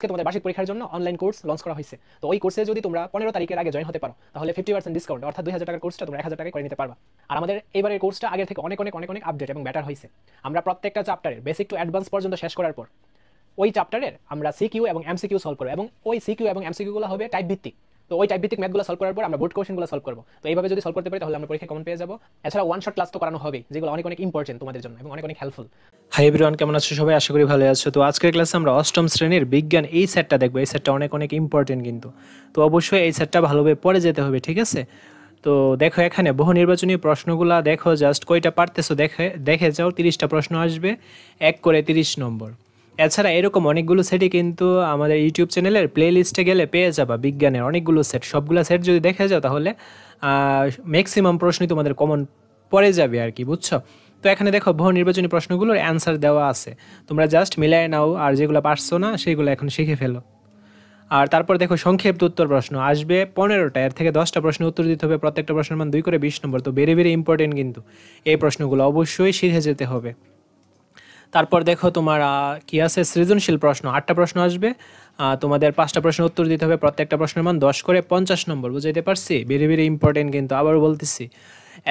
তোমাদের বার্ষিক পরীক্ষার জন্য অনলাইন কোর্স লঞ্চ করা হয়েছে। তো ওই কোর্সে যদি তোমরা 15 তারিখের আগে জয়েন হতে পারো তাহলে 50% ডিসকাউন্ট, অর্থাৎ 2000 টাকার কোর্সটা তোমরা 1000 টাকায় করে নিতে পারবা। আর আমাদের এবারের কোর্সটা আগের থেকে অনেক অনেক অনেক অনেক আপডেট এবং বেটার হয়েছে। আমরা প্রত্যেকটা চ্যাপ্টারের বেসিক টু অ্যাডভান্স পর্যন্ত শেষ করার পর ওই চ্যাপ্টারের আমরা সিকিউ এবং এমসিকিউ সলভ করবো, এবং ওই সিকিউ এবং এমসিকিউগুলো হবে টাইপ ভিত্তিক। তো ওই টাইপ ভিত্তিক ম্যাথগুলো সলভ করার পর আমরা বোর্ড কোশ্চেনগুলো সলভ করবো। তো এইভাবে যদি সলভ করতে পারি তাহলে আমরা পরীক্ষায় কমন পেয়ে যাবো। এছাড়া ওয়ান শট ক্লাস তো করানো হবে, যেগুলো অনেক অনেক ইম্পর্টেন্ট তোমাদের জন্য এবং অনেক অনেক হেল্পফুল। হাই এভরিওয়ান, কেমন আছো সবাই? আশা করি ভালো আছো। তো আজকের ক্লাসে আমরা অষ্টম শ্রেণীর বিজ্ঞান এই সেটটা দেখবো। এই সেটটা অনেক অনেক ইম্পর্টেন্ট কিন্তু, তো অবশ্যই এই সেটটা ভালোভাবে পড়ে যেতে হবে, ঠিক আছে? তো দেখো এখানে বহু নির্বাচনী প্রশ্নগুলা দেখো, জাস্ট কয়টা পারতেছো দেখে যাও। 30টা প্রশ্ন আসবে, 1 করে 30 নম্বর। এছাড়া এরকম অনেকগুলো সেটই কিন্তু আমাদের ইউটিউব চ্যানেলের প্লে লিস্টে গেলে পেয়ে যাবা বিজ্ঞানের অনেকগুলো সেট। সবগুলো সেট যদি দেখে যাও তাহলে ম্যাক্সিমাম প্রশ্নই তোমাদের কমন পড়ে যাবে আর কি, বুঝছো? তো এখানে দেখো বহু নির্বাচনী প্রশ্নগুলোর অ্যান্সার দেওয়া আছে, তোমরা জাস্ট মিলাই নাও, আর যেগুলো পারছো না সেগুলো এখন শিখে ফেলো। আর তারপর দেখো সংক্ষিপ্ত উত্তর প্রশ্ন আসবে 15টা, এর থেকে 10টা প্রশ্ন উত্তর দিতে হবে। প্রত্যেকটা প্রশ্নের মান 2 করে 20 নম্বর। তো ভেরি ভেরি ইম্পর্টেন্ট কিন্তু এই প্রশ্নগুলো অবশ্যই শিখে যেতে হবে। তারপর দেখো তোমার কি আছে, সৃজনশীল প্রশ্ন 8টা প্রশ্ন আসবে, তোমাদের 5টা প্রশ্নের উত্তর দিতে হবে। প্রত্যেকটা প্রশ্নের মান 10 করে 50 নম্বর। বুঝাইতে পারছি? ভেরি ভেরি ইম্পর্টেন্ট কিন্তু, আবার বলতেছি।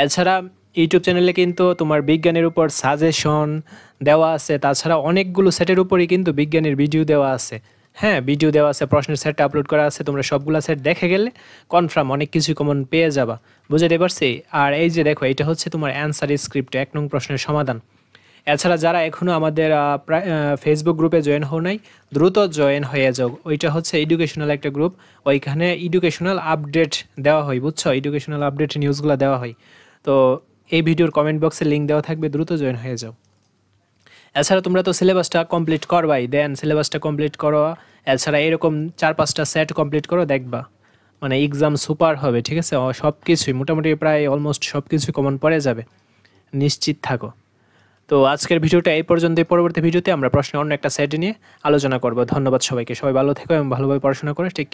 এছাড়া ইউটিউব চ্যানেলে কিন্তু তোমার বিজ্ঞানের উপর সাজেশন দেওয়া আছে, তাছাড়া অনেকগুলো সেটের উপরই কিন্তু বিজ্ঞানের ভিডিও দেওয়া আছে। হ্যাঁ, ভিডিও দেওয়া আছে, প্রশ্নের সেটটা আপলোড করা আছে। তোমরা সবগুলো সেট দেখে গেলে কনফার্ম অনেক কিছু কমন পেয়ে যাবা। বুঝাইতে পারছি? আর এই যে দেখো, এটা হচ্ছে তোমার অ্যান্সার স্ক্রিপ্ট, 1 নং প্রশ্নের সমাধান। এছাড়া যারা এখনও আমাদের ফেসবুক গ্রুপে জয়েন হও নাই, দ্রুত জয়েন হয়ে যাও। ওইটা হচ্ছে এডুকেশনাল একটা গ্রুপ, ওইখানে এডুকেশনাল আপডেট দেওয়া হয়, বুঝছো? এডুকেশনাল আপডেট নিউজগুলো দেওয়া হয়। তো এই ভিডিওর কমেন্ট বক্সে লিঙ্ক দেওয়া থাকবে, দ্রুত জয়েন হয়ে যাও। এছাড়া তোমরা তো সিলেবাসটা কমপ্লিট করবাই, দেন সিলেবাসটা কমপ্লিট করো। এছাড়া এরকম 4-5টা সেট কমপ্লিট করো, দেখবা মানে এক্সাম সুপার হবে, ঠিক আছে? সব কিছুই মোটামুটি প্রায় অলমোস্ট সব কিছুই কমন পড়ে যাবে, নিশ্চিত থাকো। তো আজকের ভিডিওটা এই পর্যন্তই। পরবর্তী ভিডিওতে আমরা প্রশ্নের অন্য একটা সেট নিয়ে আলোচনা করব। ধন্যবাদ সবাইকে, সবাই ভালো থেকো এবং ভালোভাবে পড়াশোনা করে ঠিক